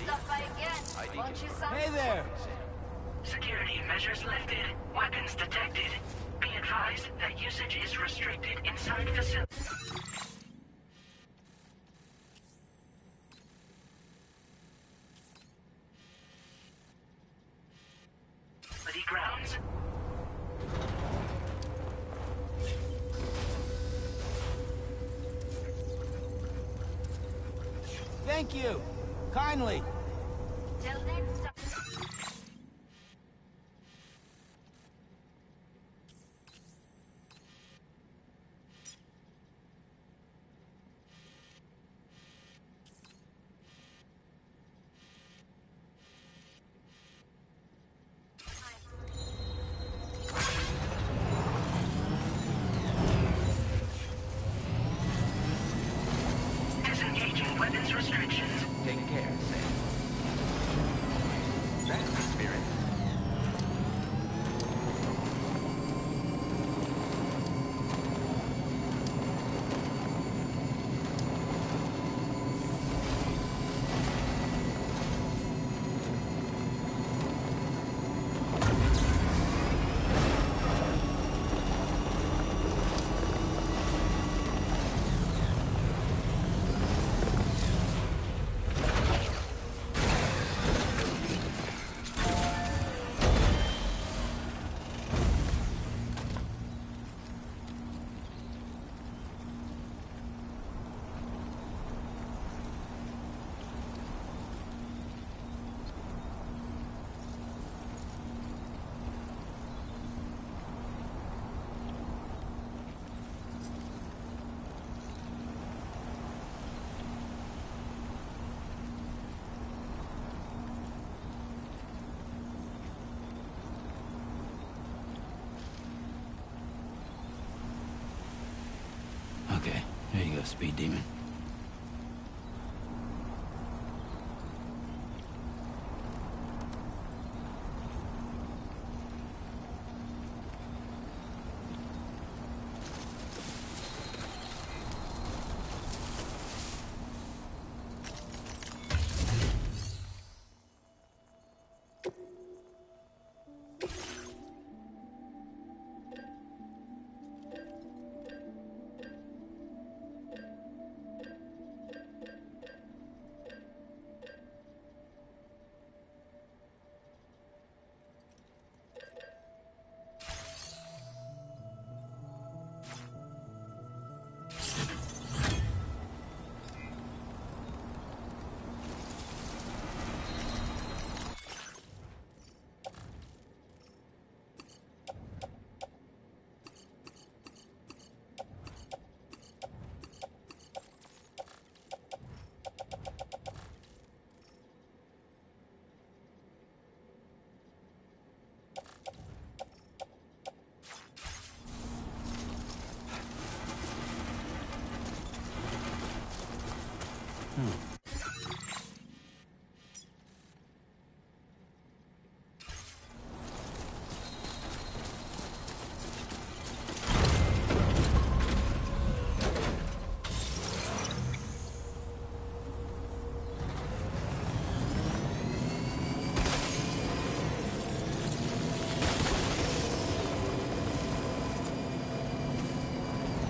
Stop by again. Won't you, son? Hey there! Security measures lifted. Weapons detected. Be advised that usage is restricted inside facility. Grounds. Thank you. Kindly. Till next time. Disengaging weapons restrictions. Take care, Sam. Thanks, Spirit. Okay, here you go, Speed Demon.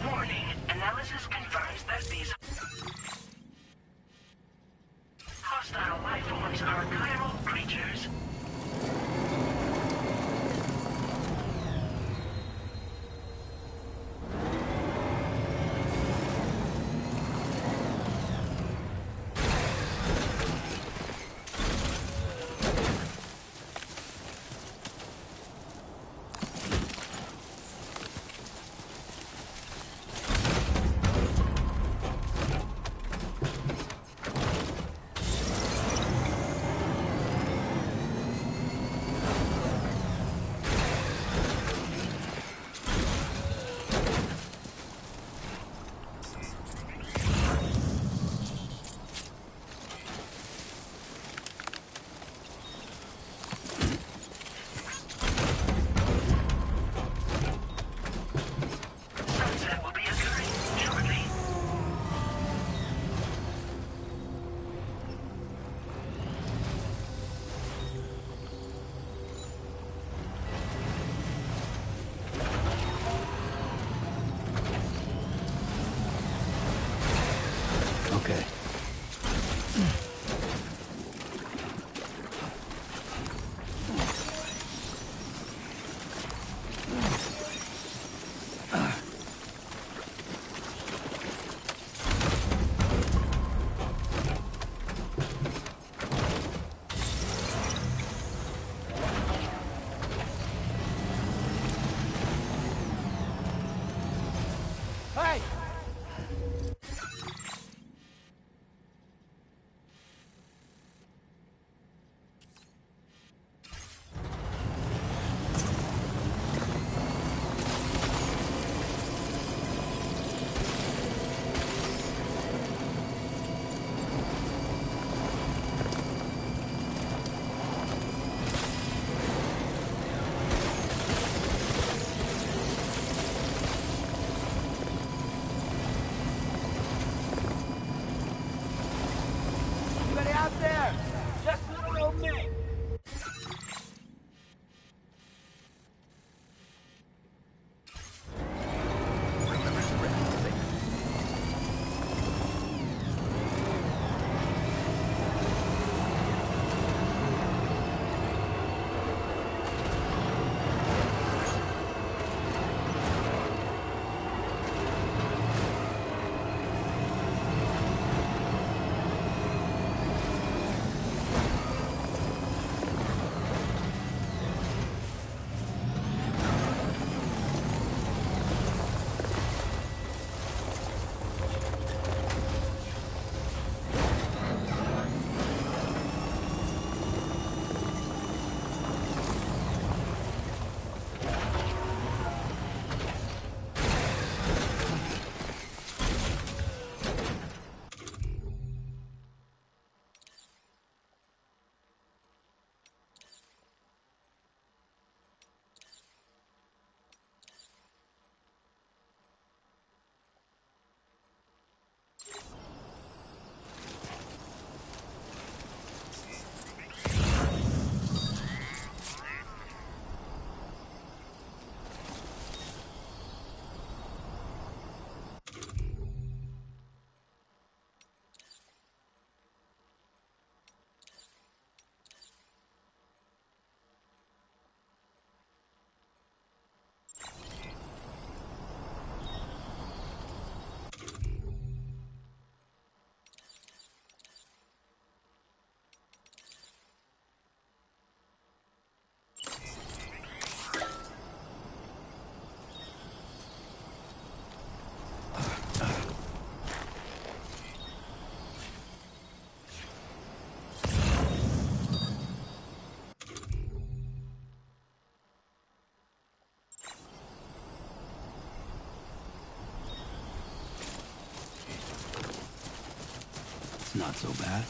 Warning. Analysis confirms that these... Okay. Hey! Anybody out there? Just little old me. Remember to rest safely. It's not so bad.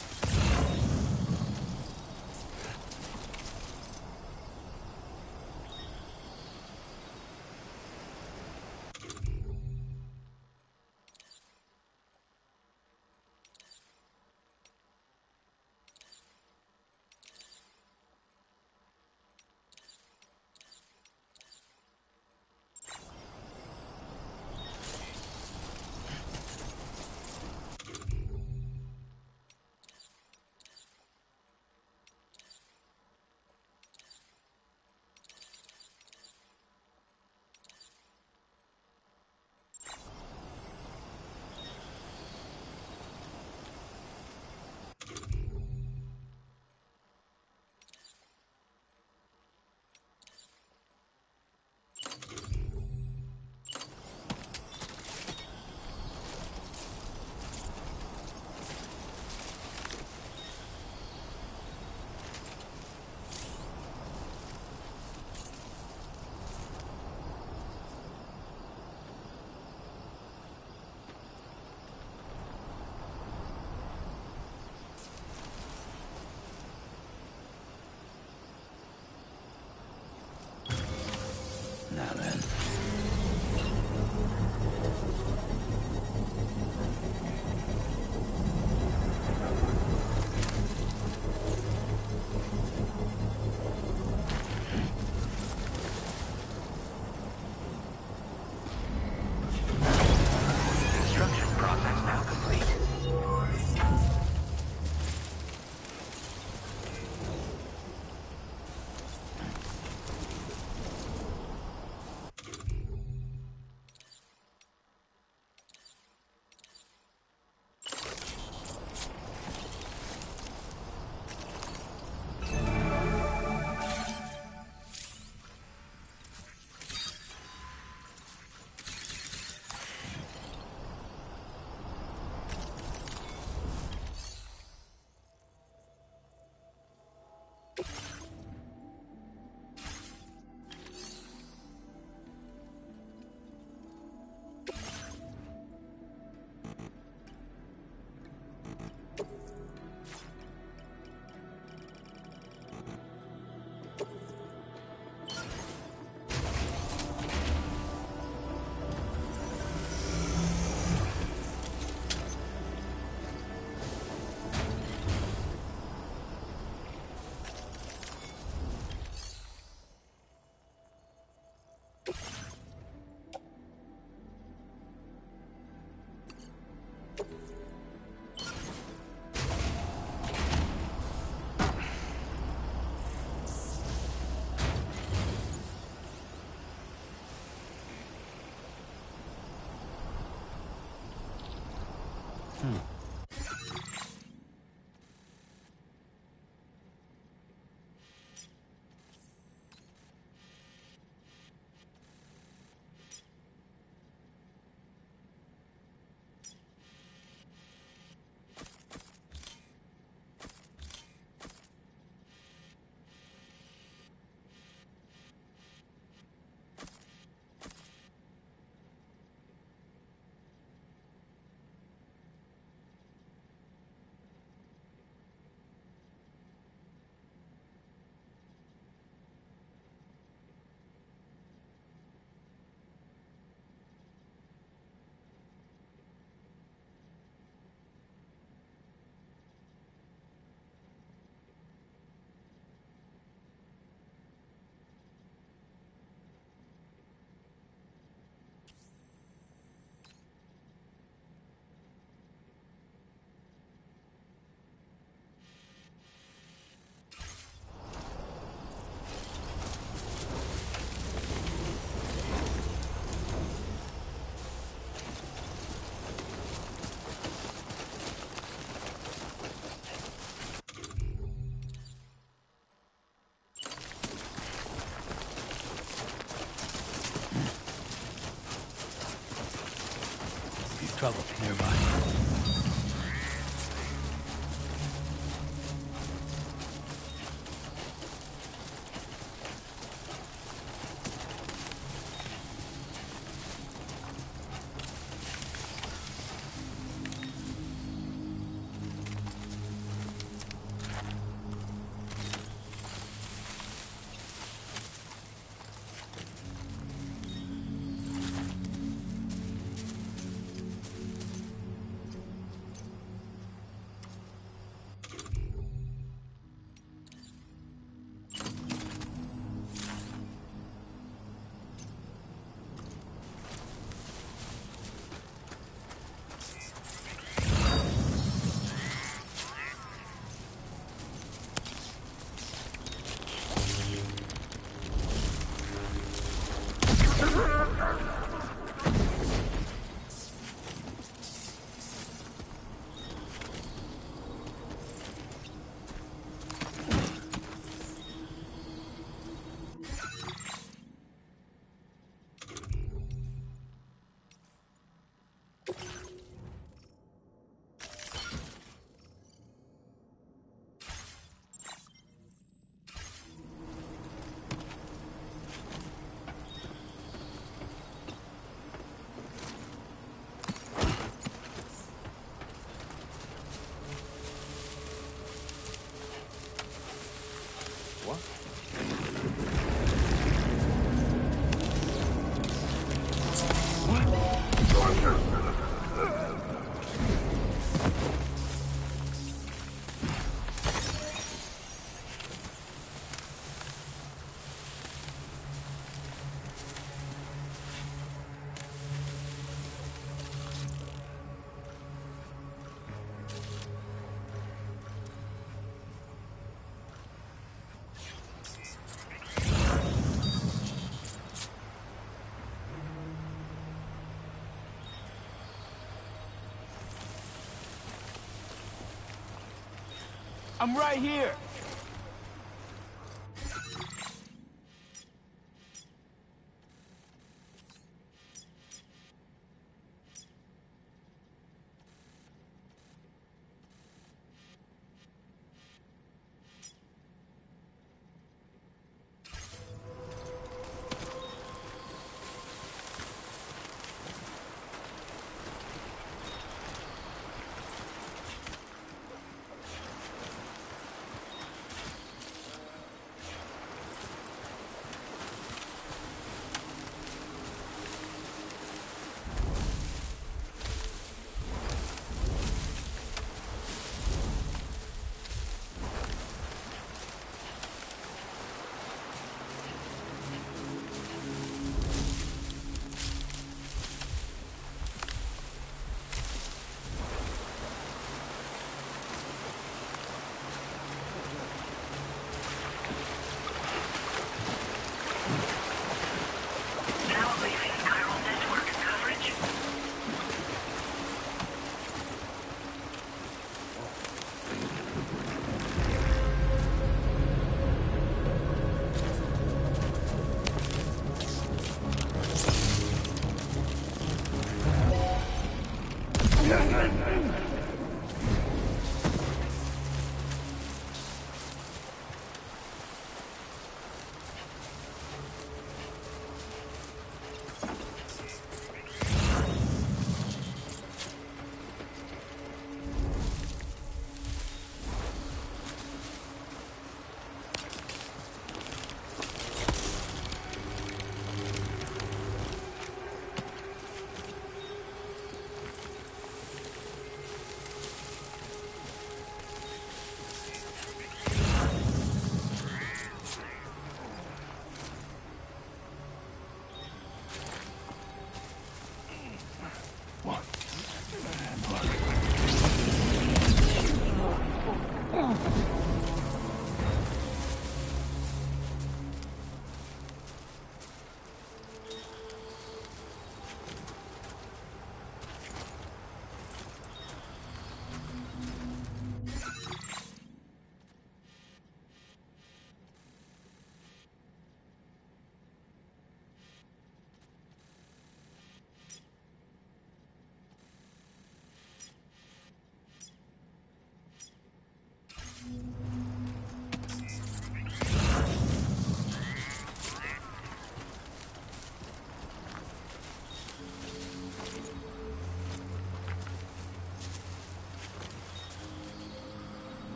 Trouble nearby. I'm right here.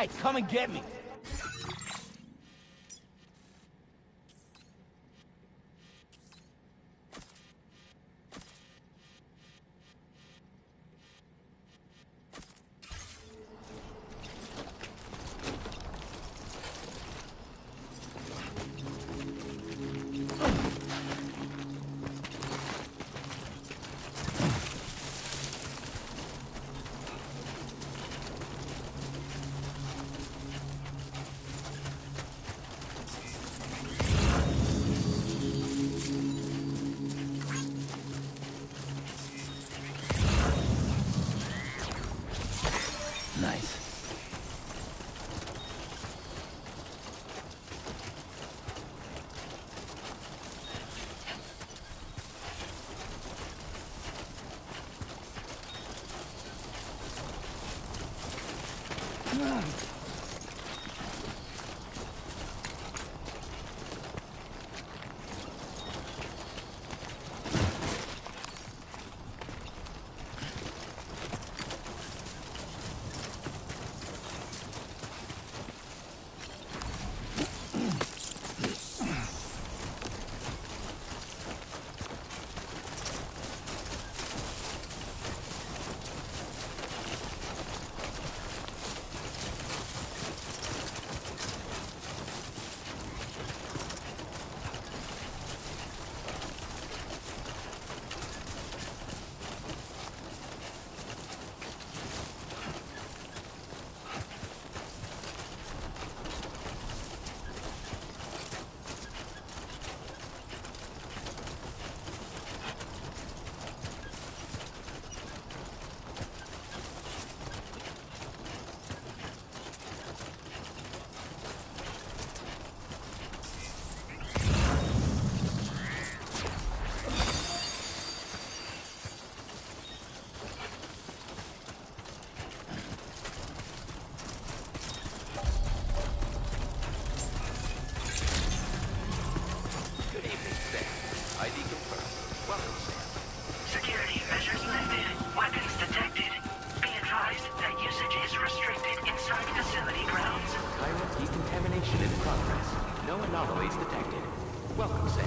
Hey, come and get me. Nice. Investigation in progress. No anomalies detected. Welcome, Sam.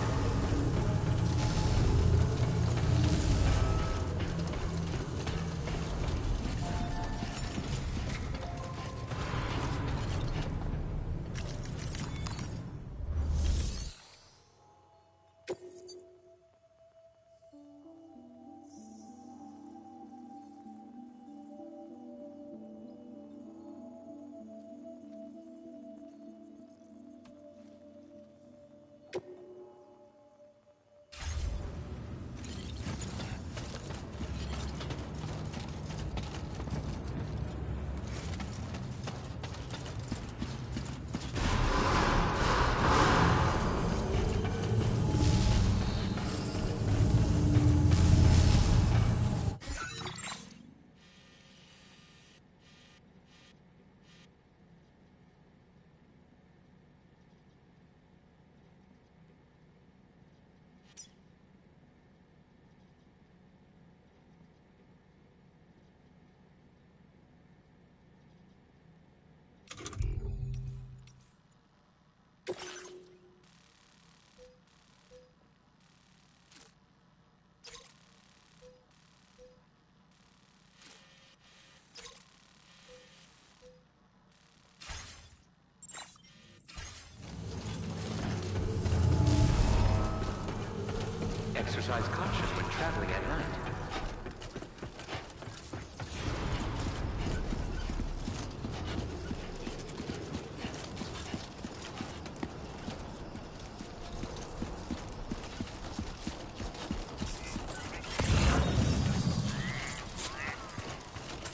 Exercise caution when traveling at night.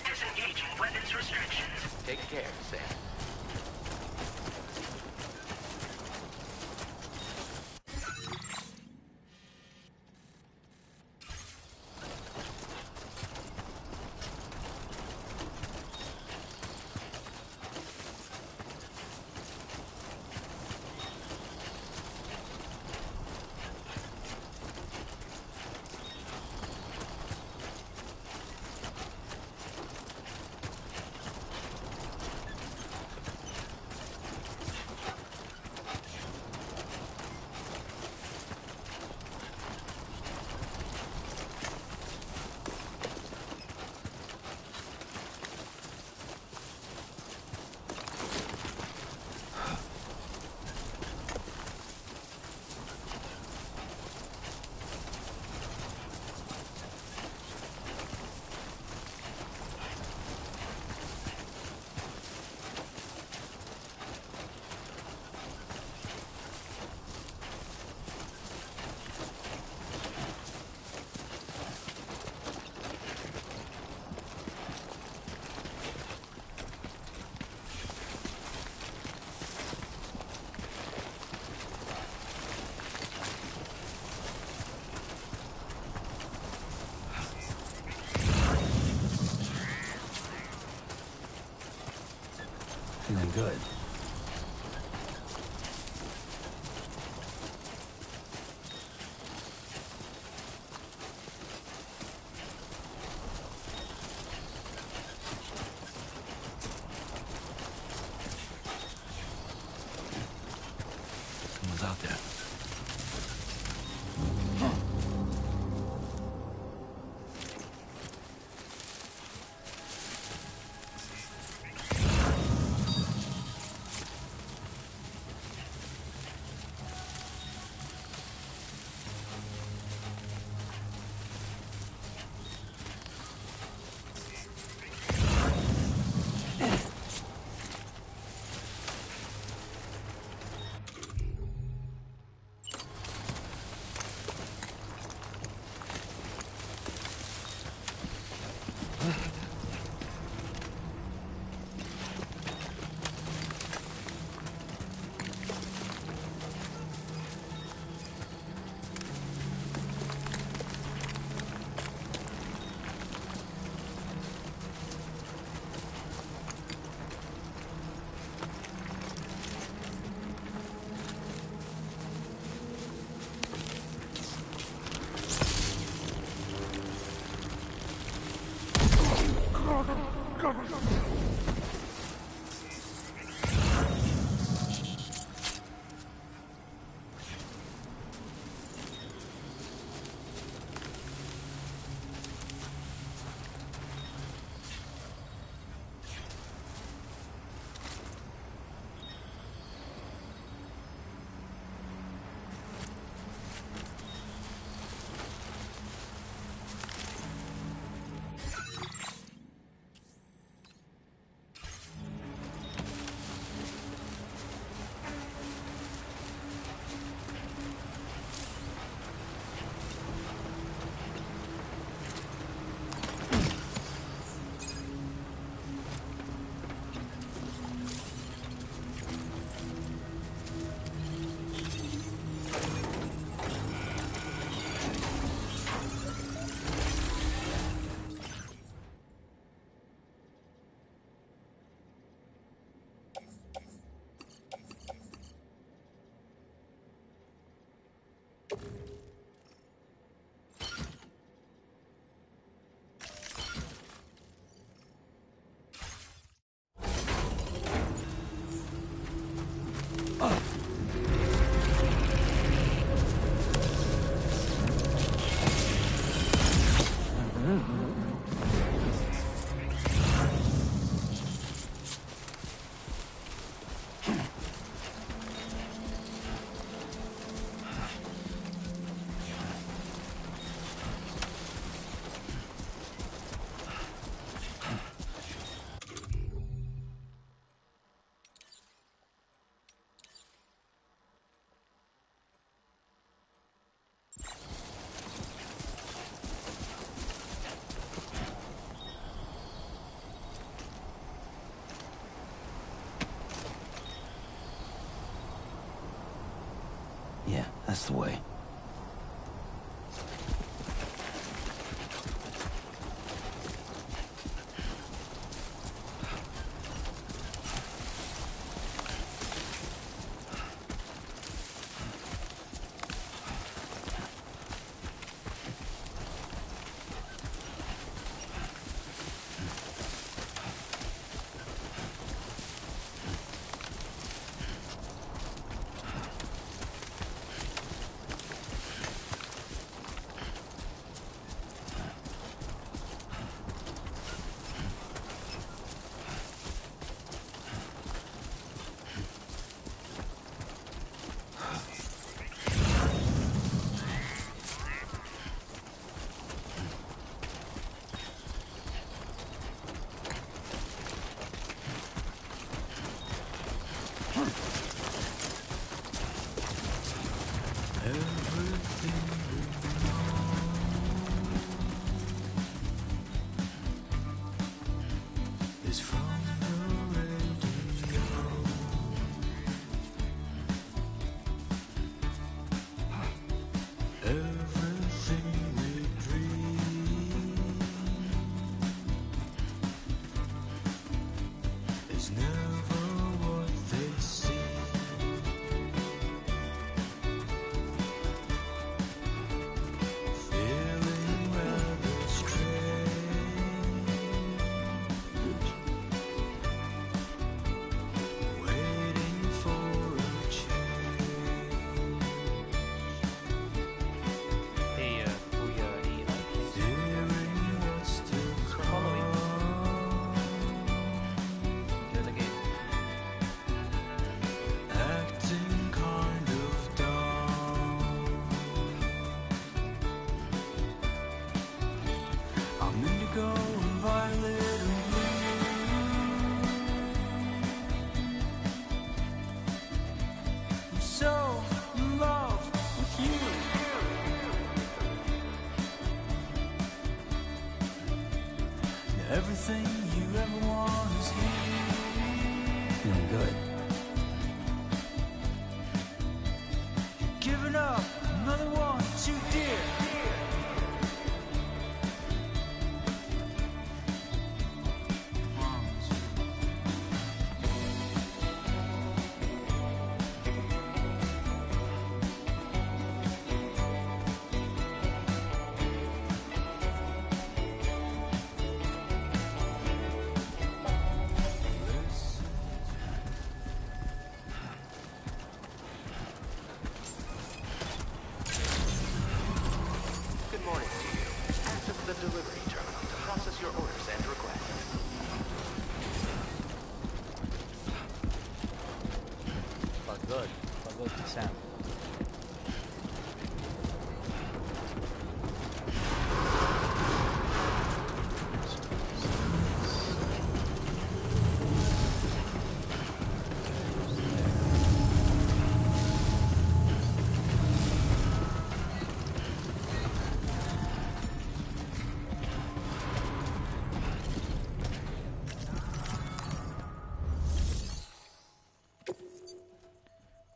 Disengaging weapons restrictions. Take care, Sam. Feeling good. Someone's out there. Yeah, that's the way. Hey, Kuya Eli, thanks for following. Enjoy the game. Everything you ever want is here. Feeling good. Giving up, another one too dear. Good morning to you. Access the delivery terminal to process your orders and requests. Pagod. Pagod si Sam.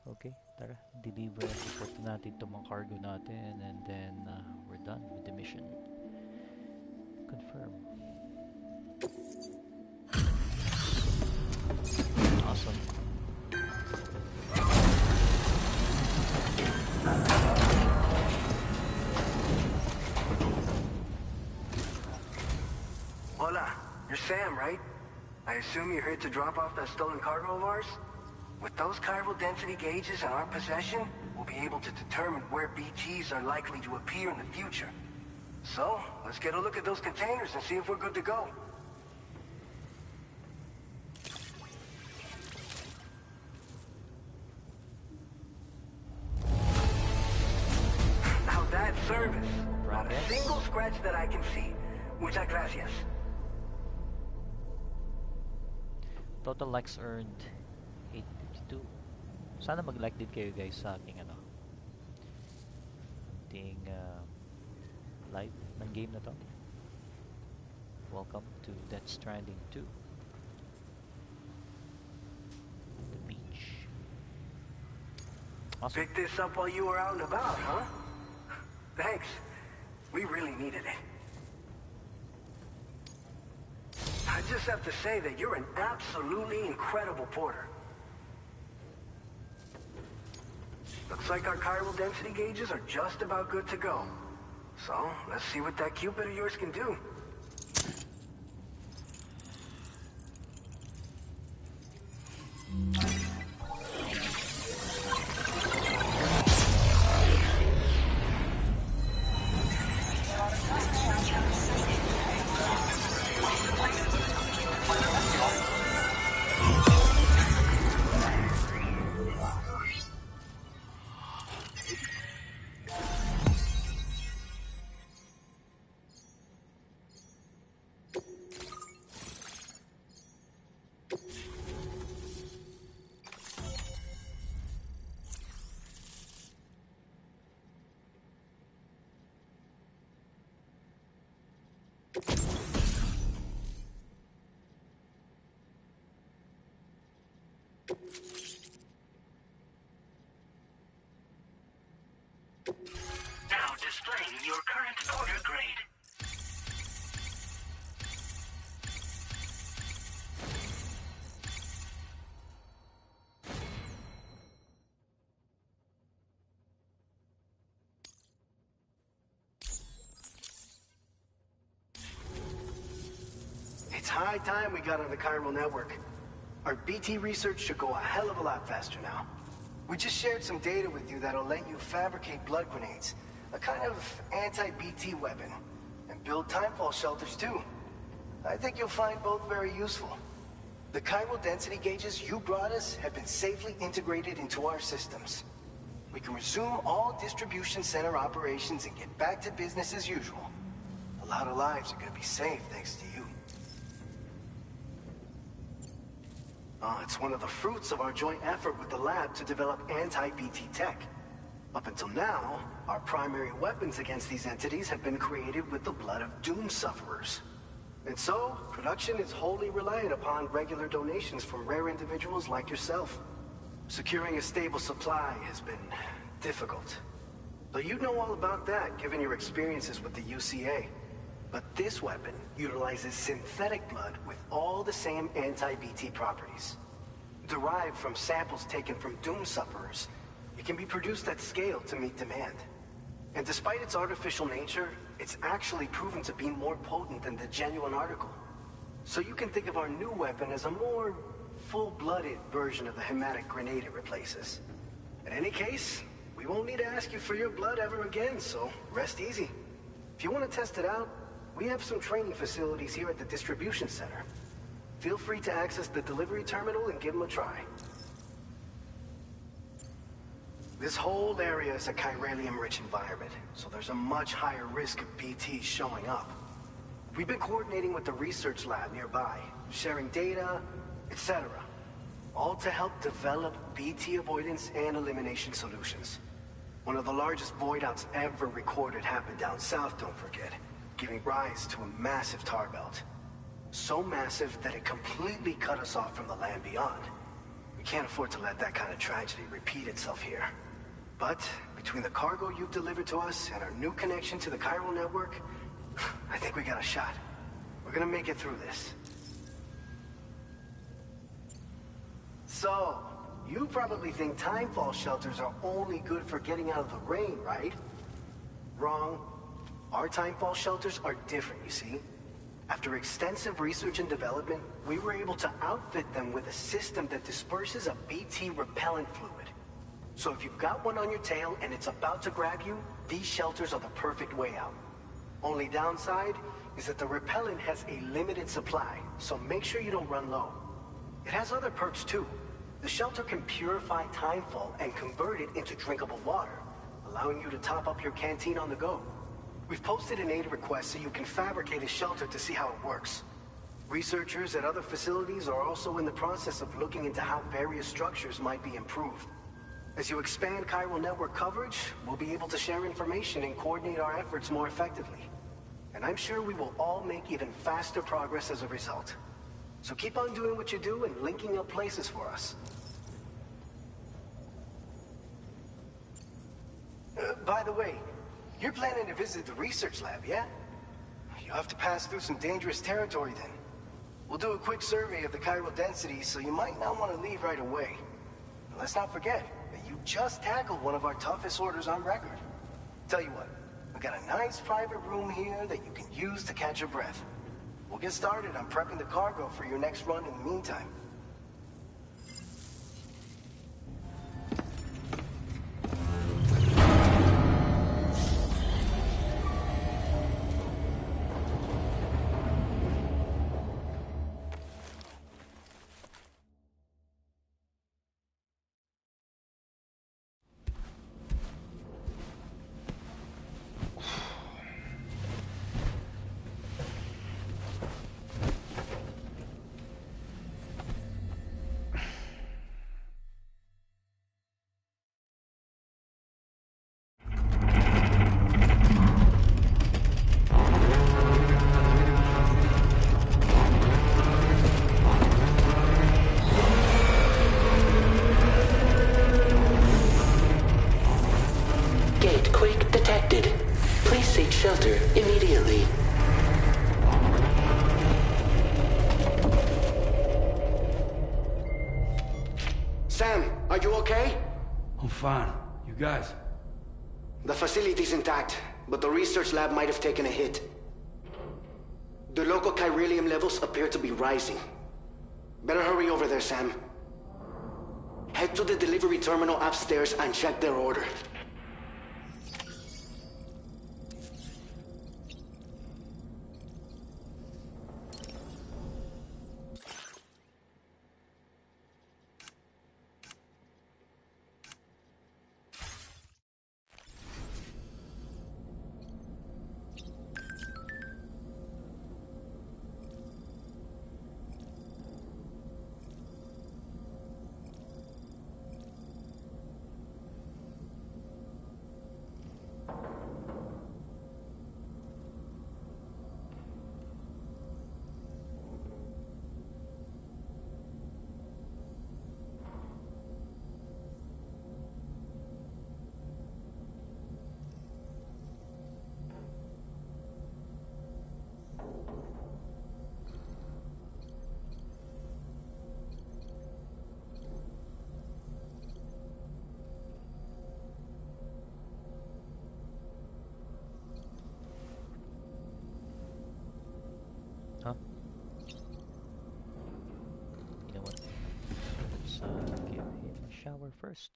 Okay, tara. Deliver and report natin itong mga cargo natin and then we're done with the mission. Confirm. Awesome. Hola, you're Sam, right? I assume you're here to drop off that stolen cargo of ours? With those chiral density gauges in our possession, we'll be able to determine where BGs are likely to appear in the future. So, let's get a look at those containers and see if we're good to go. Now that's service. Not a single scratch that I can see. Muchas gracias. Total likes earned 852. Sana mag-like din kayo guys sa aking ating live ng game na to. Welcome to Death Stranding 2. The beach. Awesome. Picked this up while you were out and about, huh? Thanks. We really needed it. I just have to say that you're an absolutely incredible porter. Looks like our chiral density gauges are just about good to go. So, let's see what that Cupid of yours can do. Now displaying your current order grade. It's high time we got on the chiral network. Our BT research should go a hell of a lot faster now. We just shared some data with you that'll let you fabricate blood grenades, a kind of anti-BT weapon, and build timefall shelters too. I think you'll find both very useful. The chiral density gauges you brought us have been safely integrated into our systems. We can resume all distribution center operations and get back to business as usual. A lot of lives are gonna be saved thanks to you. It's one of the fruits of our joint effort with the lab to develop anti-BT tech. Up until now, our primary weapons against these entities have been created with the blood of doom sufferers. And so, production is wholly reliant upon regular donations from rare individuals like yourself. Securing a stable supply has been difficult. Though you know all about that, given your experiences with the UCA. But this weapon utilizes synthetic blood with all the same anti-BT properties. Derived from samples taken from doom sufferers, it can be produced at scale to meet demand. And despite its artificial nature, it's actually proven to be more potent than the genuine article. So you can think of our new weapon as a more full-blooded version of the hematic grenade it replaces. In any case, we won't need to ask you for your blood ever again, so rest easy. If you want to test it out, we have some training facilities here at the distribution center. Feel free to access the delivery terminal and give them a try. This whole area is a chiralium-rich environment, so there's a much higher risk of BTs showing up. We've been coordinating with the research lab nearby, sharing data, etc. All to help develop BT avoidance and elimination solutions. One of the largest void outs ever recorded happened down south, don't forget, giving rise to a massive tar belt. So massive that it completely cut us off from the land beyond. We can't afford to let that kind of tragedy repeat itself here. But between the cargo you've delivered to us and our new connection to the chiral network, I think we got a shot. We're gonna make it through this. So, you probably think timefall shelters are only good for getting out of the rain, right? Wrong. Our timefall shelters are different, you see. After extensive research and development, we were able to outfit them with a system that disperses a BT repellent fluid. So if you've got one on your tail and it's about to grab you, these shelters are the perfect way out. Only downside is that the repellent has a limited supply, so make sure you don't run low. It has other perks too. The shelter can purify timefall and convert it into drinkable water, allowing you to top up your canteen on the go. We've posted an aid request so you can fabricate a shelter to see how it works. Researchers at other facilities are also in the process of looking into how various structures might be improved. As you expand chiral network coverage, we'll be able to share information and coordinate our efforts more effectively. And I'm sure we will all make even faster progress as a result. So keep on doing what you do and linking up places for us. by the way, you're planning to visit the research lab, yeah? You'll have to pass through some dangerous territory then. We'll do a quick survey of the chiral density, so you might not want to leave right away. Let's not forget that you just tackled one of our toughest orders on record. Tell you what, we got a nice private room here that you can use to catch your breath. We'll get started on prepping the cargo for your next run in the meantime. Shelter immediately. Sam, are you okay? I'm fine. You guys? The facility's intact, but the research lab might have taken a hit. The local chiralium levels appear to be rising. Better hurry over there, Sam. Head to the delivery terminal upstairs and check their order. Huh? You know what? Let's give him a shower first.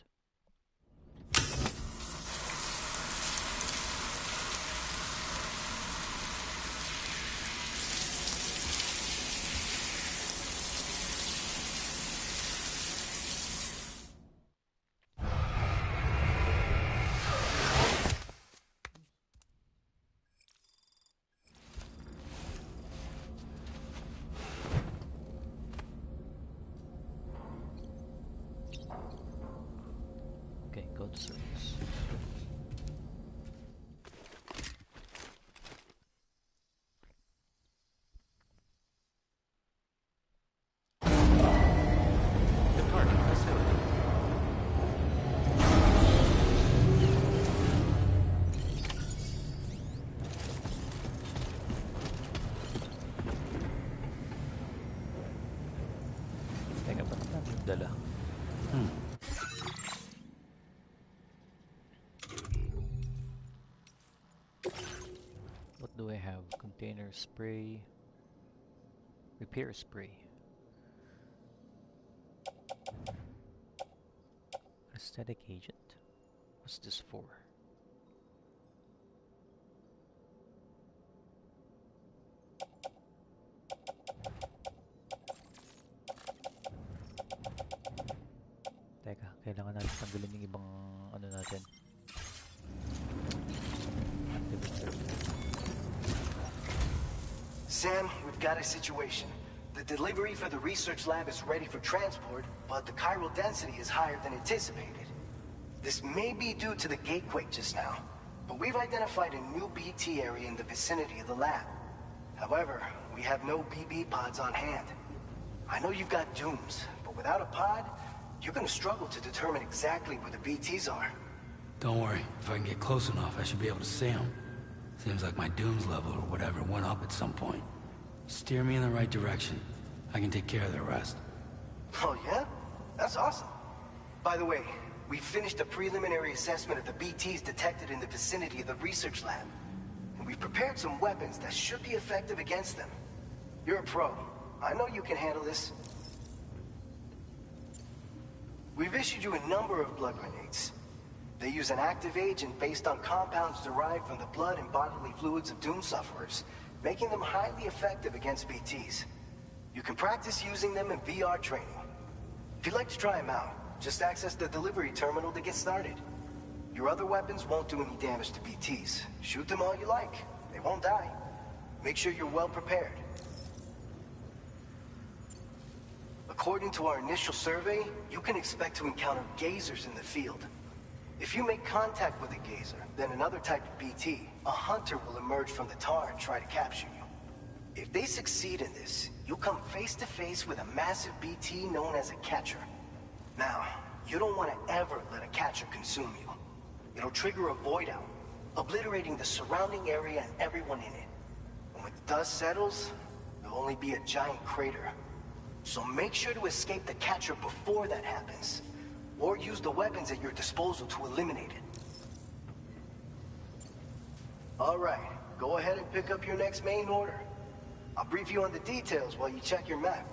Okay, go to service. Departing facility. Teka, ba't natin dala? What do I have? Container spray, repair spray, aesthetic agent. What's this for? Teka, kailangan natin tanggalin yung ibang ano natin. Activate. Sam, we've got a situation. The delivery for the research lab is ready for transport, but the chiral density is higher than anticipated. This may be due to the gatequake just now, but we've identified a new BT area in the vicinity of the lab. However, we have no BB pods on hand. I know you've got dooms, but without a pod, you're gonna struggle to determine exactly where the BTs are. Don't worry. If I can get close enough, I should be able to see him. Seems like my dooms level or whatever went up at some point. Steer me in the right direction. I can take care of the rest. Oh, yeah? That's awesome. By the way, we finished a preliminary assessment of the BTs detected in the vicinity of the research lab. And we've prepared some weapons that should be effective against them. You're a pro. I know you can handle this. We've issued you a number of blood grenades. They use an active agent based on compounds derived from the blood and bodily fluids of Doom sufferers, making them highly effective against BTs. You can practice using them in VR training. If you'd like to try them out, just access the delivery terminal to get started. Your other weapons won't do any damage to BTs. Shoot them all you like. They won't die. Make sure you're well prepared. According to our initial survey, you can expect to encounter gazers in the field. If you make contact with a gazer, then another type of BT, a hunter will emerge from the tar and try to capture you. If they succeed in this, you'll come face to face with a massive BT known as a catcher. Now, you don't want to ever let a catcher consume you. It'll trigger a void out, obliterating the surrounding area and everyone in it. And when the dust settles, there'll only be a giant crater. So make sure to escape the catcher before that happens, or use the weapons at your disposal to eliminate it. All right, go ahead and pick up your next main order. I'll brief you on the details while you check your map.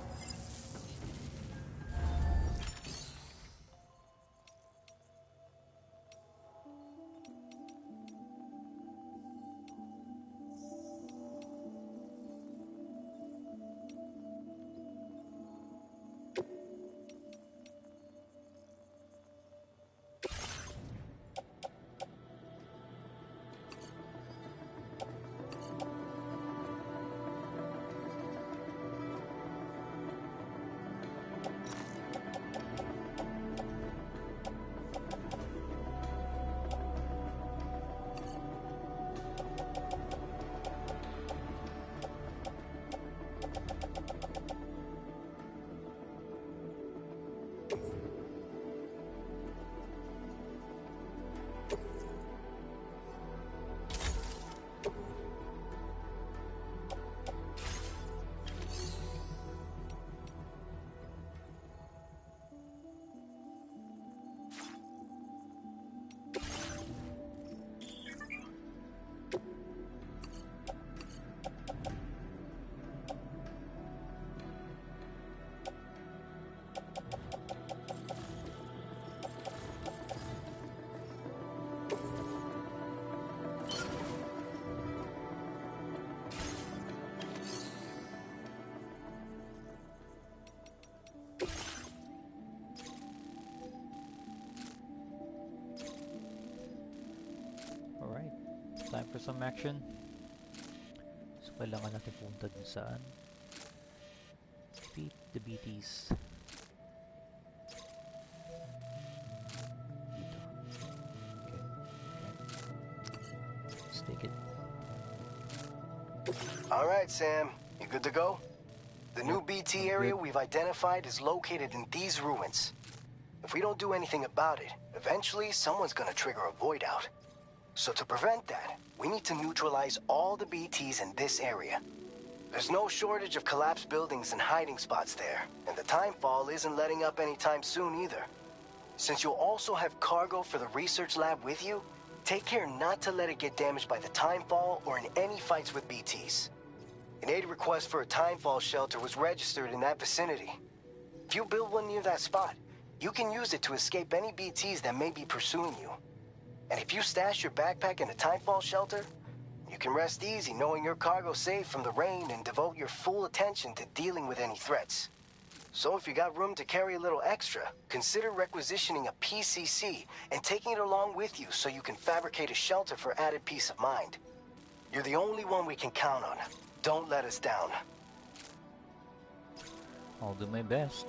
Alright, time for some action. So kailangan natin punta dun saan. Beat the BTs. Dito. Okay. Let's take it. All right, Sam. You good to go? The new BT area we've identified is located in these ruins. If we don't do anything about it, eventually someone's gonna trigger a void out. So to prevent that, we need to neutralize all the BTs in this area. There's no shortage of collapsed buildings and hiding spots there, and the timefall isn't letting up anytime soon either. Since you'll also have cargo for the research lab with you, take care not to let it get damaged by the timefall or in any fights with BTs. An aid request for a timefall shelter was registered in that vicinity. If you build one near that spot, you can use it to escape any BTs that may be pursuing you. And if you stash your backpack in a timefall shelter, you can rest easy knowing your cargo's safe from the rain and devote your full attention to dealing with any threats. So if you got room to carry a little extra, consider requisitioning a PCC and taking it along with you so you can fabricate a shelter for added peace of mind. You're the only one we can count on. Don't let us down. I'll do my best.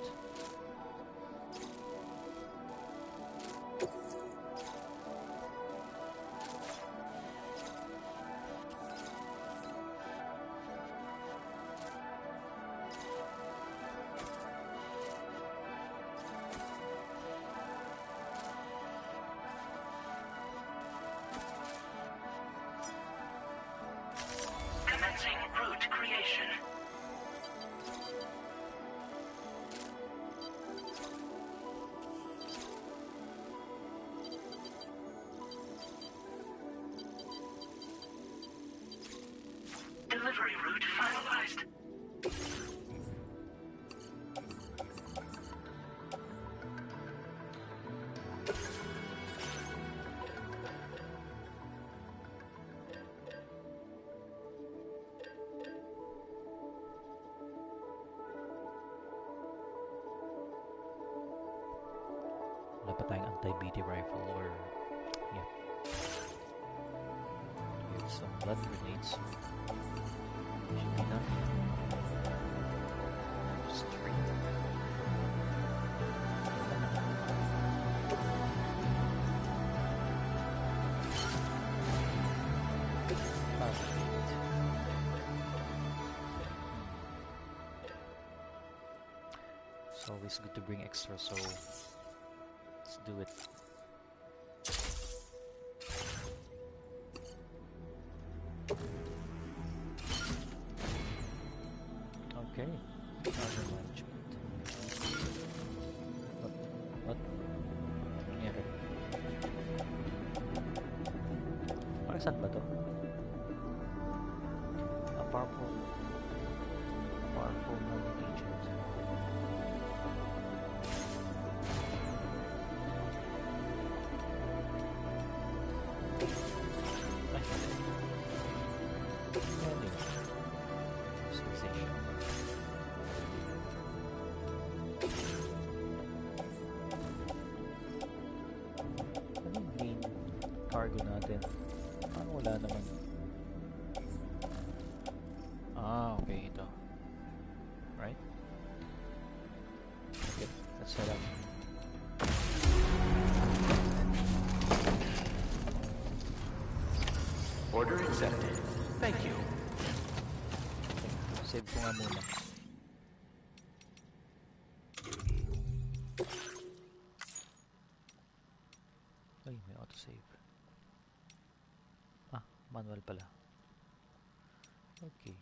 pa tayong anti-BT rifle or yeah. We have some blood grenades. Should be enough. Just 3. It's always good to bring extra, so let's do it. Okay, cargo management. What? Nangyari? Para saan ba to? A powerful known agent. Cargo natin. Parang wala naman. Okay, ito. Right? Okay, let's set up. Order accepted. Thank you. Save ko nga muna. Ay, may autosave. Manual pala. Okay.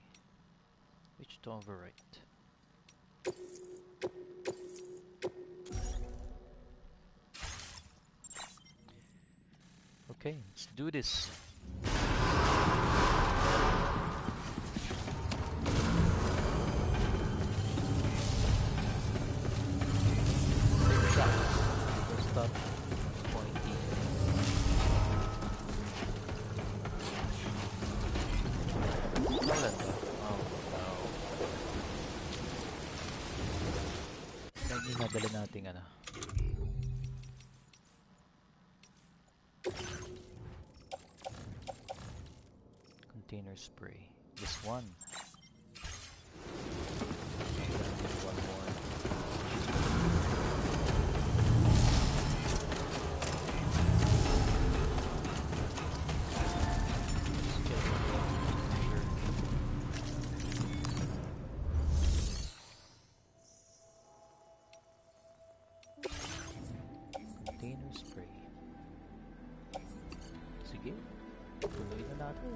Which to overwrite? Okay, let's do this. Stop. Pointy. Wala ba? Oh, wow. Yan yung nadala nating ano. Container spray. This one. One more. Container spray. Sige. Tuloy na natin.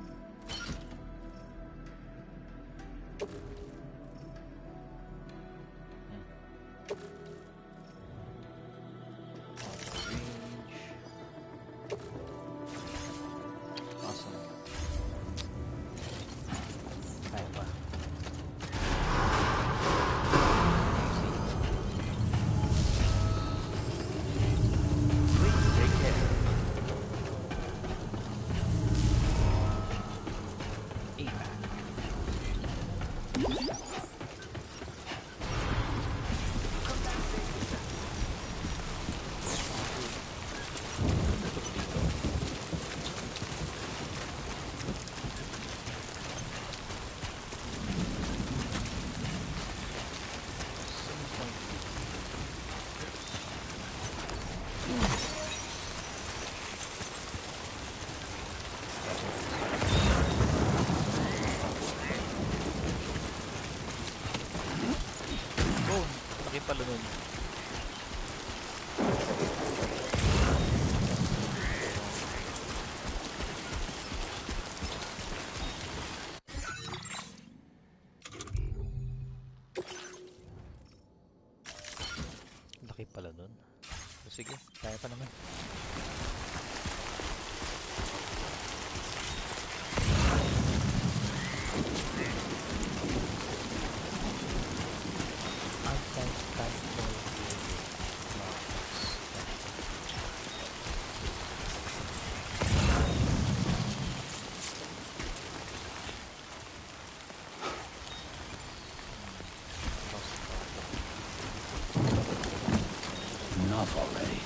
Pala nun. Laki pala nun. Sige, kaya pa naman. Enough already.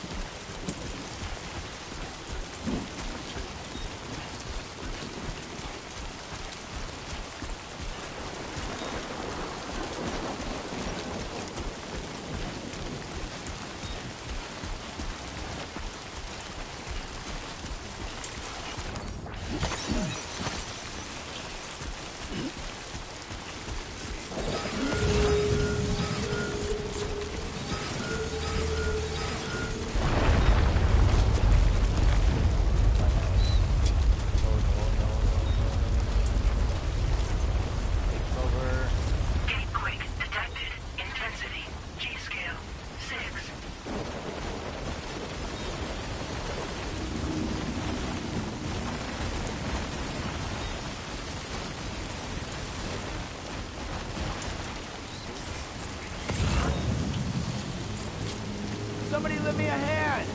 me a hand!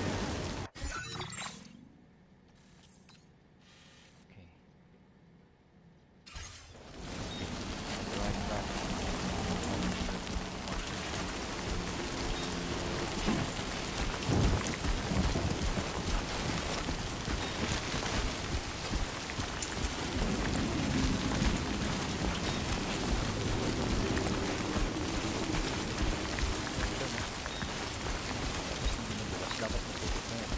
Okay. Right back. Dapat matutok na yan.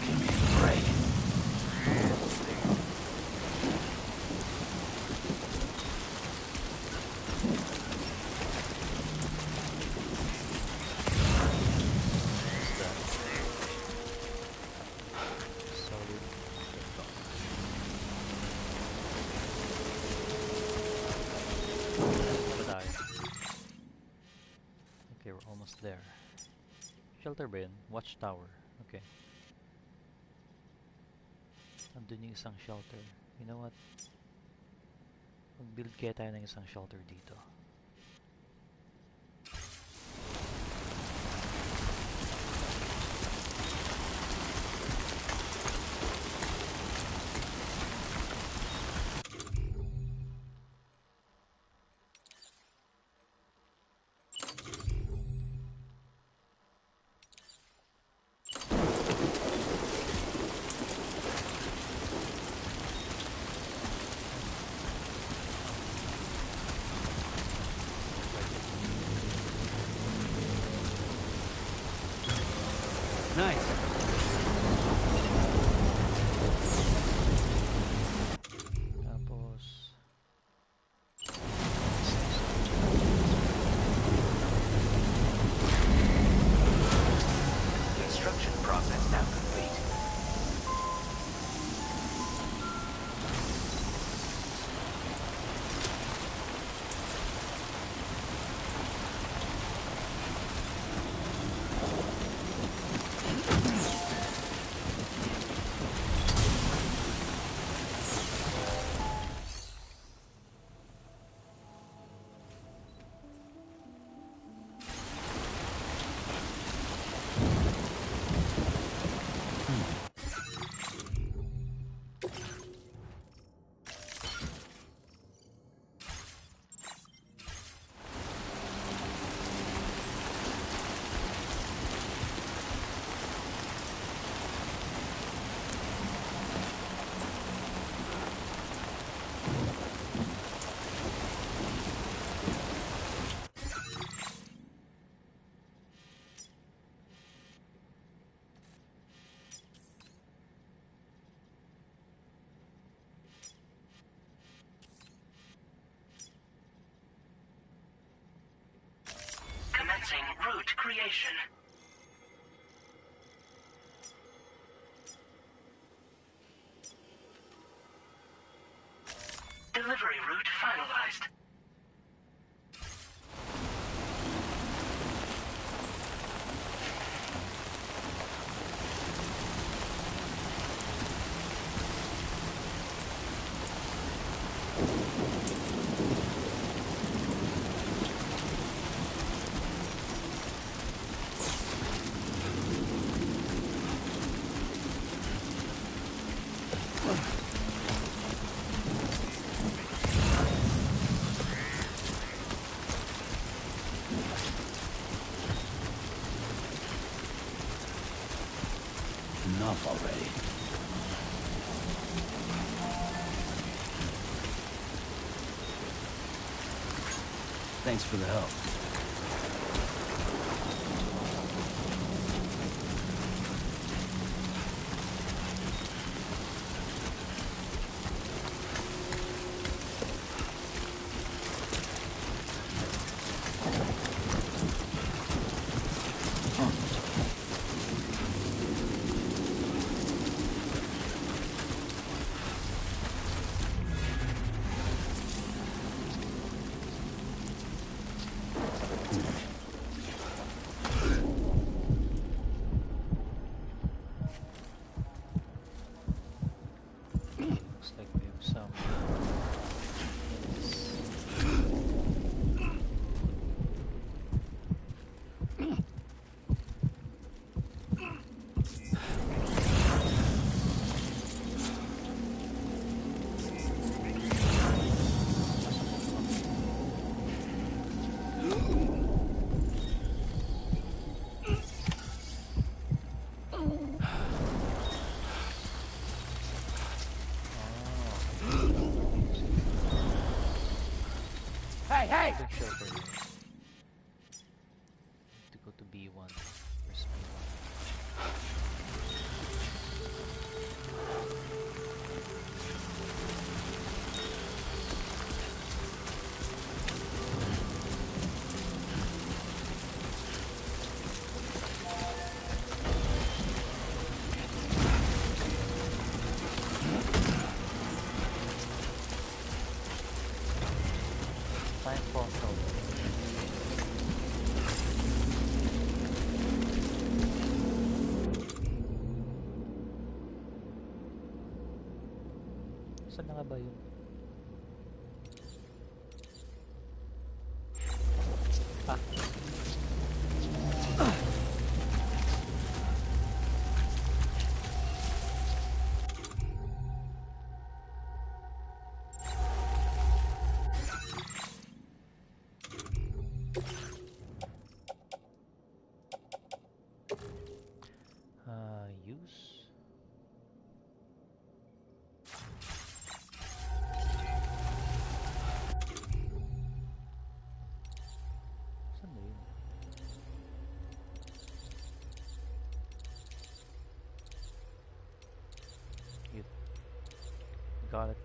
Give me a break. Solid shutdown. Ano ba tayo? Okay, we're almost there. Shelter ba yun? Watchtower. Okay. Nandun yung isang shelter. You know what? Mag-build kaya tayo ng isang shelter dito. Nice. Tapos... Construction process now complete. Commencing route creation. Delivery route finalized. Enough already. Thanks for the help. Looks like we have some. Hey! Big shelter here. Need to go to B1. Where's B1? Time for shelter. Saan na nga ba yun? Ah. Use. Saan na yun? Yun. Got it.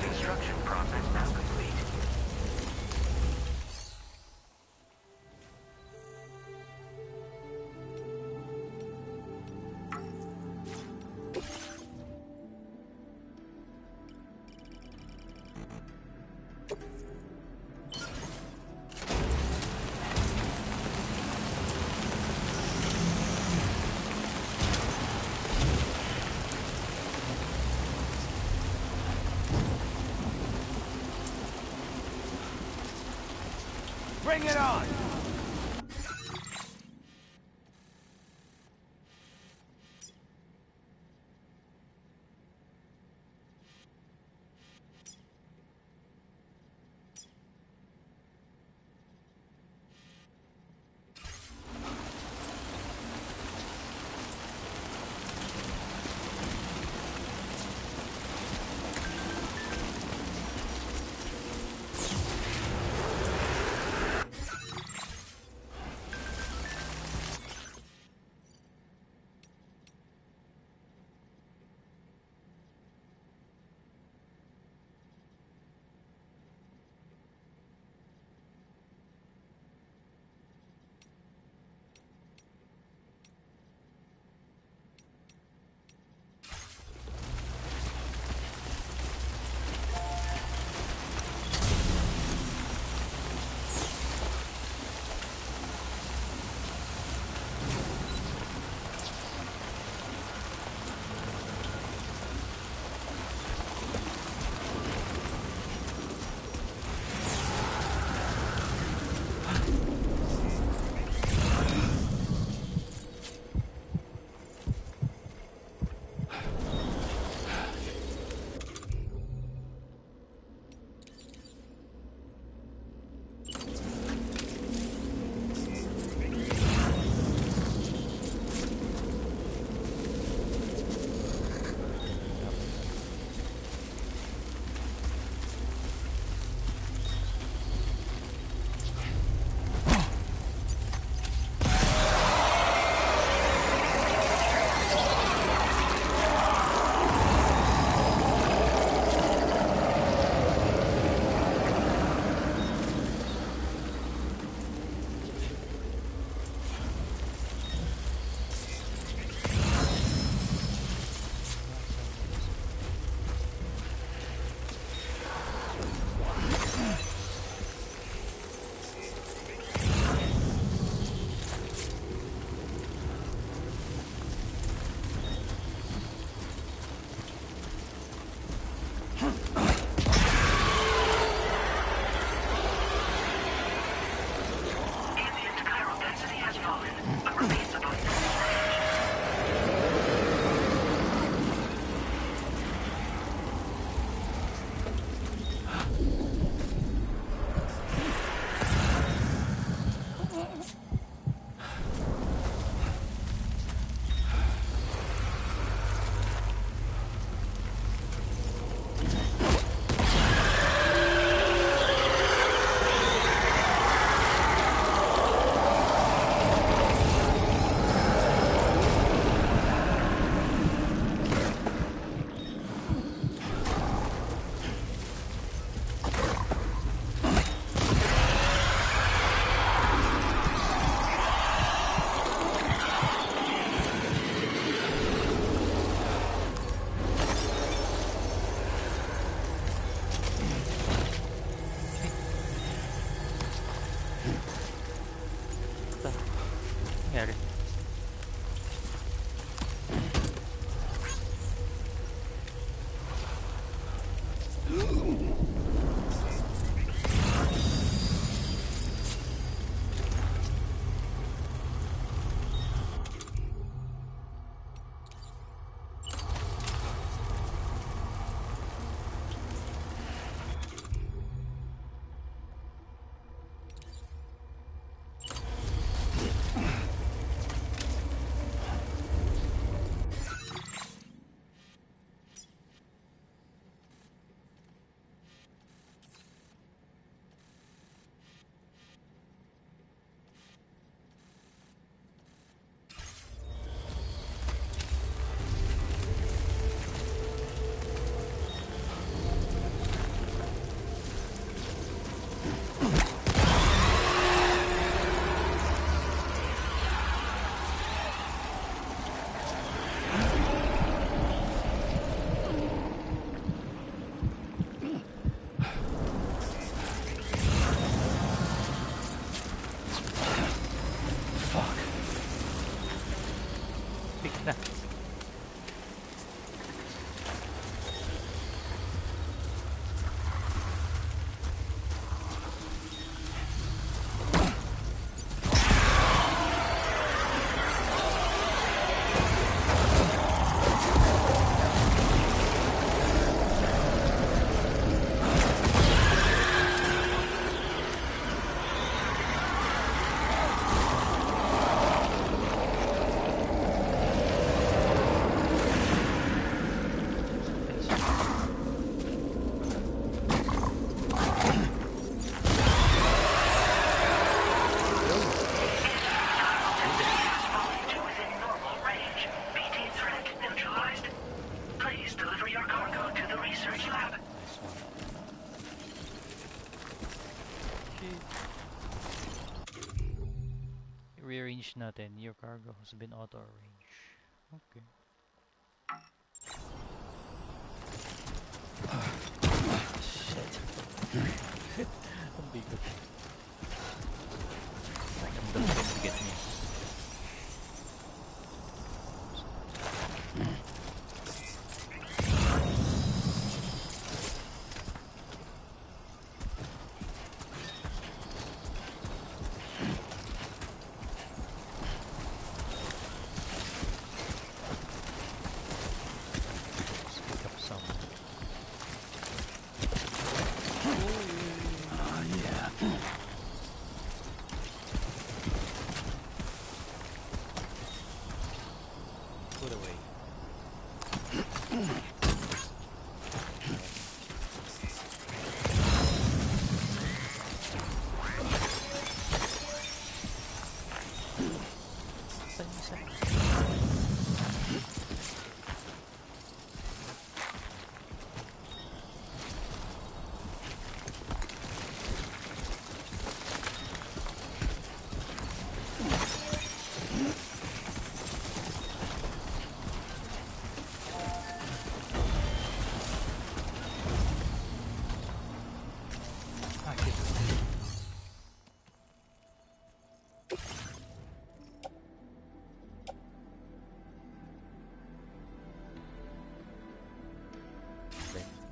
Construction process now complete. Bring it on! nangyari? Na. Rearrange natin. Your cargo has been auto-arranged. Okay. Shit. Ang bigot. Ramdam ko yung bigat niya.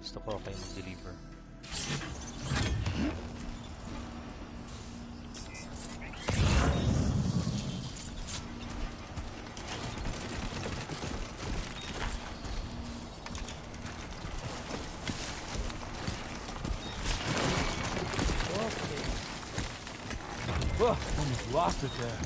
Gusto ko kayo mag-deliver. Okay. Whoa, almost lost it there.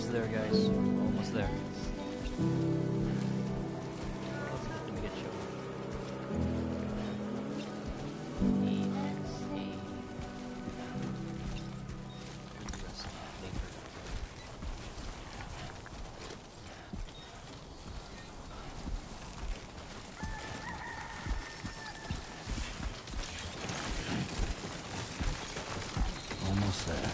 almost there, guys. We're almost there. Let me get show. Almost there.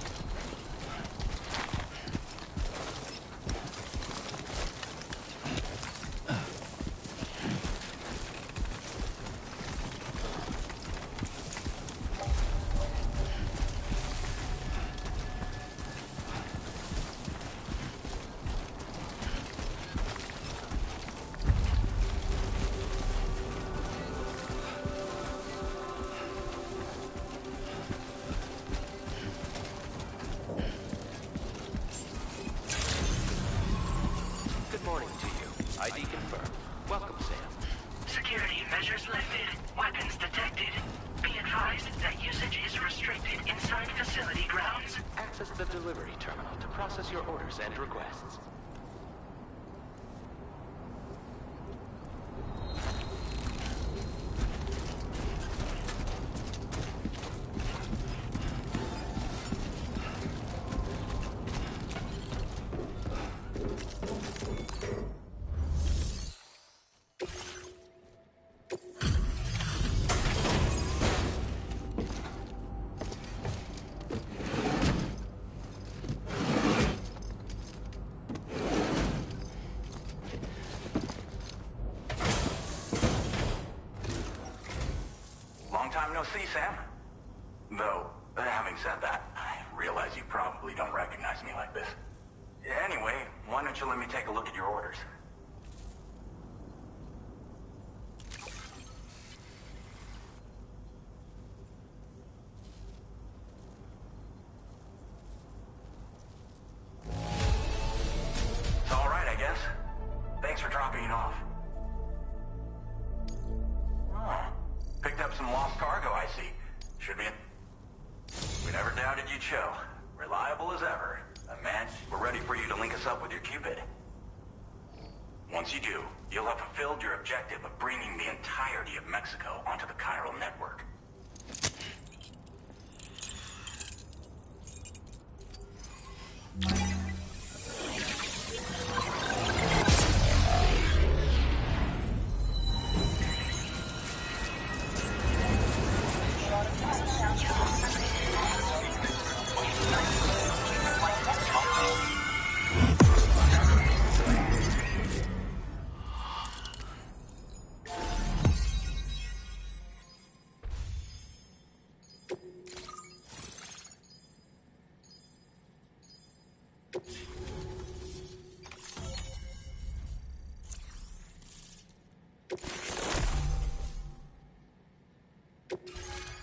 Good morning to you. ID confirmed. Welcome, Sam. Security measures lifted. Weapons detected. Be advised that usage is restricted inside facility grounds. Access the delivery terminal to process your orders and requests. Long time no see, Sam. Though, having said that, I realize you probably don't recognize me like this. Anyway, why don't you let me take a look at your orders? It's all right, I guess. Thanks for dropping it off. Oh, picked up some lost cargo, I see. Should be in... We never doubted you'd show. Reliable as ever. Man, we're ready for you to link us up with your Cupid. Once you do, you'll have fulfilled your objective of bringing the entirety of Mexico onto the chiral network.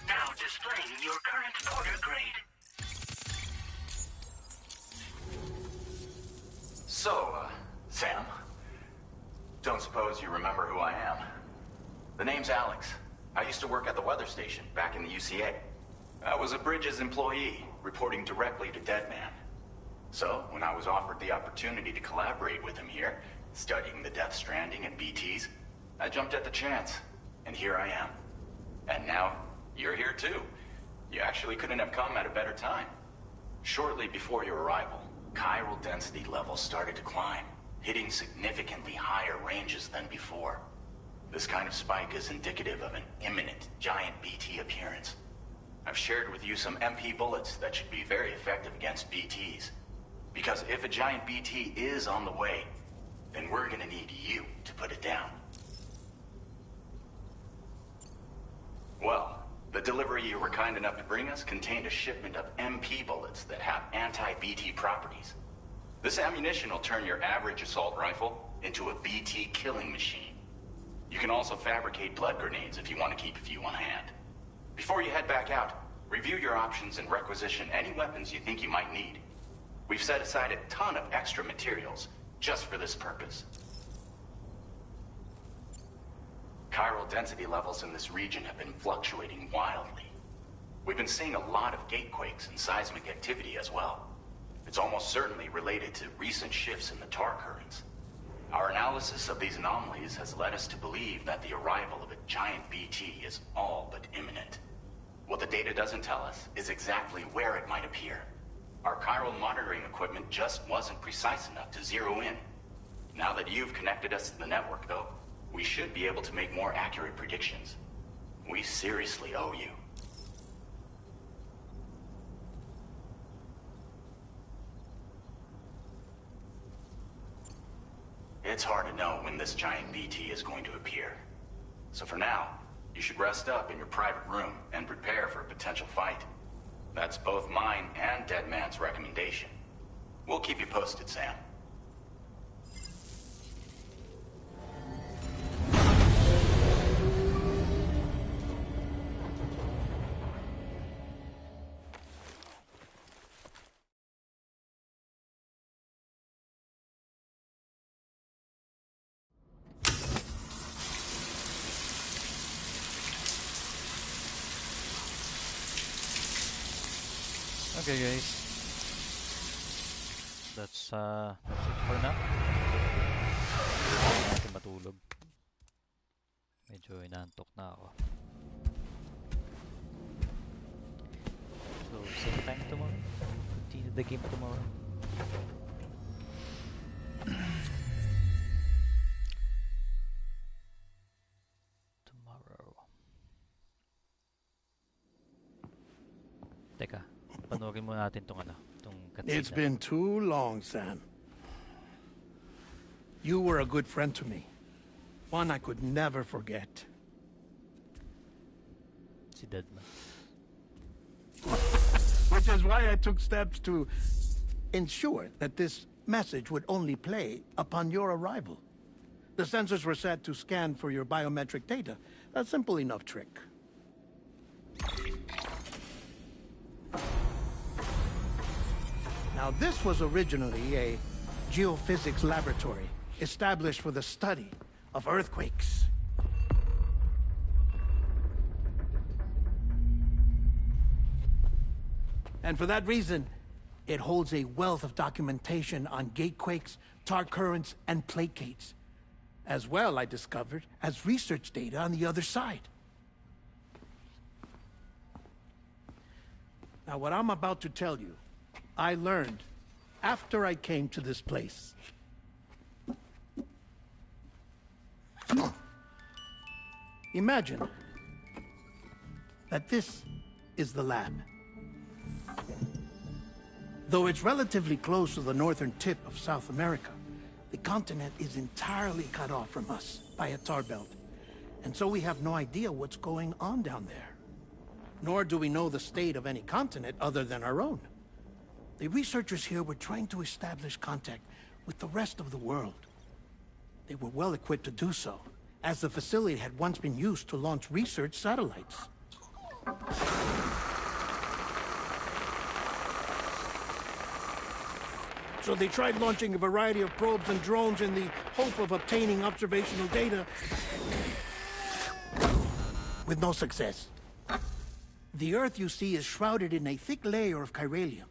Now displaying your current order grade. So, Sam, don't suppose you remember who I am? The name's Alex. I used to work at the weather station back in the UCA. I was a Bridges employee, reporting directly to Deadman. So, when I was offered the opportunity to collaborate with him here, studying the Death Stranding and BTs, I jumped at the chance, and here I am. And now, you're here too. You actually couldn't have come at a better time. Shortly before your arrival, chiral density levels started to climb, hitting significantly higher ranges than before. This kind of spike is indicative of an imminent giant BT appearance. I've shared with you some MP bullets that should be very effective against BTs. Because if a giant BT is on the way, then we're gonna need you to put it down. Well, the delivery you were kind enough to bring us contained a shipment of MP bullets that have anti-BT properties. This ammunition will turn your average assault rifle into a BT killing machine. You can also fabricate blood grenades if you want to keep a few on hand. Before you head back out, review your options and requisition any weapons you think you might need. We've set aside a ton of extra materials just for this purpose. Chiral density levels in this region have been fluctuating wildly. We've been seeing a lot of gatequakes and seismic activity as well. It's almost certainly related to recent shifts in the tar currents. Our analysis of these anomalies has led us to believe that the arrival of a giant BT is all but imminent. What the data doesn't tell us is exactly where it might appear. Our chiral monitoring equipment just wasn't precise enough to zero in. Now that you've connected us to the network, though, we should be able to make more accurate predictions. We seriously owe you. It's hard to know when this giant BT is going to appear. So for now, you should rest up in your private room and prepare for a potential fight. That's both mine and Deadman's recommendation. We'll keep you posted, Sam. Okay guys, that's it for now. Hindi natin matulog. Medyo inaantok na ako. So same time tomorrow. Continue the game tomorrow. Teka. Panoorin muna natin tong cutscene. It's been too long, Sam. You were a good friend to me. One I could never forget. Si Deadman. Which is why I took steps to ensure that this message would only play upon your arrival. The sensors were set to scan for your biometric data. A simple enough trick. Now, this was originally a geophysics laboratory established for the study of earthquakes. And for that reason, it holds a wealth of documentation on gatequakes, tar currents, and placates. As well, I discovered, as research data on the other side. Now, what I'm about to tell you, I learned after I came to this place. Imagine that this is the lab. Though it's relatively close to the northern tip of South America, the continent is entirely cut off from us by a tar belt. And so we have no idea what's going on down there. Nor do we know the state of any continent other than our own. The researchers here were trying to establish contact with the rest of the world. They were well equipped to do so, as the facility had once been used to launch research satellites. So they tried launching a variety of probes and drones in the hope of obtaining observational data, with no success. The Earth, you see, is shrouded in a thick layer of chiralium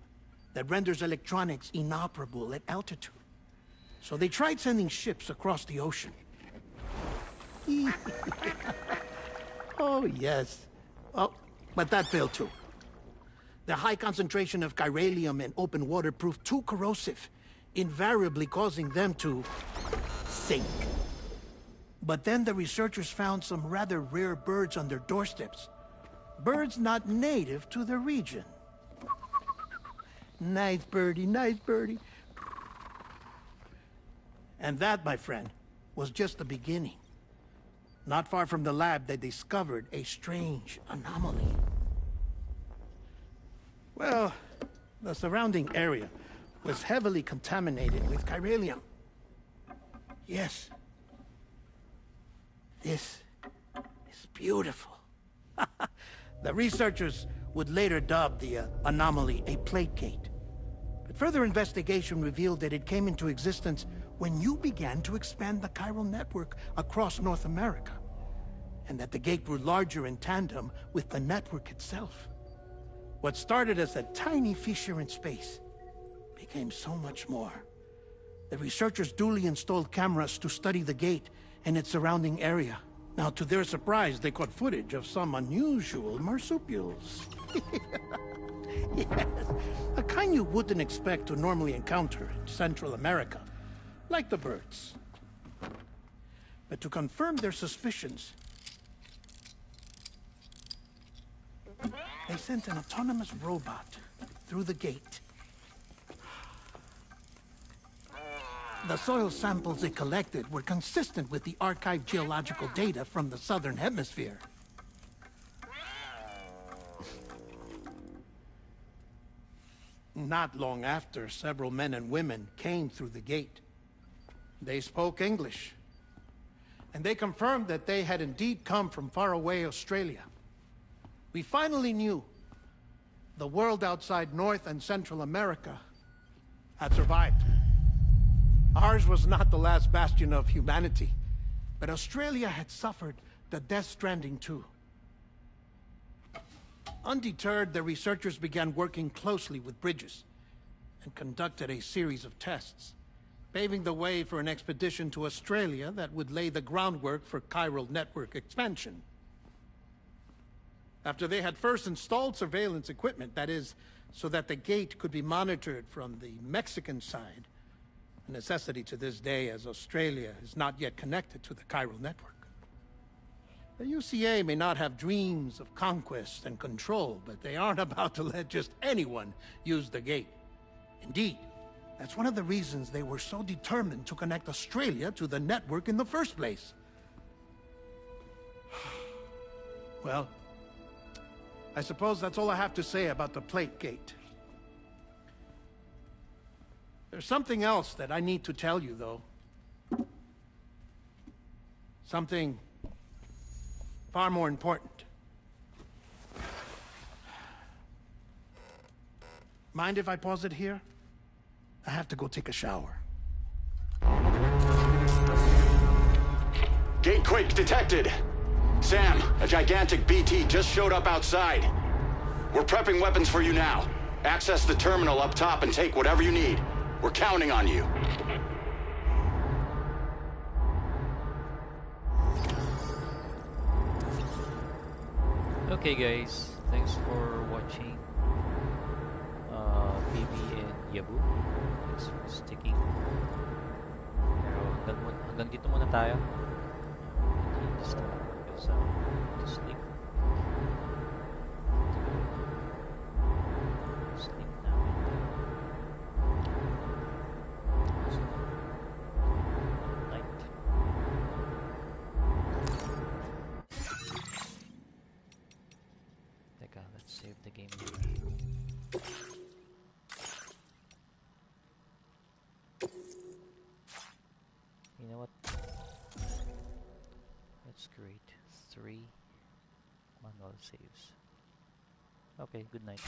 that renders electronics inoperable at altitude. So they tried sending ships across the ocean. Oh, yes. Oh, but that failed too. The high concentration of chiralium in open water proved too corrosive, invariably causing them to sink. But then the researchers found some rather rare birds on their doorsteps. Birds not native to the region. Nice birdie, nice birdie. And that, my friend, was just the beginning. Not far from the lab, they discovered a strange anomaly. Well, the surrounding area was heavily contaminated with chiralium. Yes. This is beautiful. The researchers would later dub the anomaly a placate. But further investigation revealed that it came into existence when you began to expand the chiral network across North America, and that the gate grew larger in tandem with the network itself. What started as a tiny fissure in space became so much more. The researchers duly installed cameras to study the gate and its surrounding area. Now, to their surprise, they caught footage of some unusual marsupials. Yes, a kind you wouldn't expect to normally encounter in Central America, like the birds. But to confirm their suspicions, they sent an autonomous robot through the gate. The soil samples it collected were consistent with the archived geological data from the southern hemisphere. Not long after, several men and women came through the gate. They spoke English, and they confirmed that they had indeed come from faraway Australia. We finally knew the world outside North and Central America had survived. Ours was not the last bastion of humanity, but Australia had suffered the death stranding too. Undeterred, the researchers began working closely with Bridges and conducted a series of tests, paving the way for an expedition to Australia that would lay the groundwork for chiral network expansion. After they had first installed surveillance equipment, that is, so that the gate could be monitored from the Mexican side, a necessity to this day as Australia is not yet connected to the chiral network. The UCA may not have dreams of conquest and control, but they aren't about to let just anyone use the gate. Indeed, that's one of the reasons they were so determined to connect Australia to the network in the first place. Well, I suppose that's all I have to say about the plate gate. There's something else that I need to tell you, though. Something far more important. Mind if I pause it here? I have to go take a shower. Gate quake detected. Sam, a gigantic BT just showed up outside. We're prepping weapons for you now. Access the terminal up top and take whatever you need. We're counting on you. Okay guys, thanks for watching Bibi and Yabu. Thanks for sticking. Pero hanggang dito muna tayo. Just goes to sleep. Sleep now. Night. Teka, let's save the game. You know what? Let's create 3 manual saves. Okay, good night.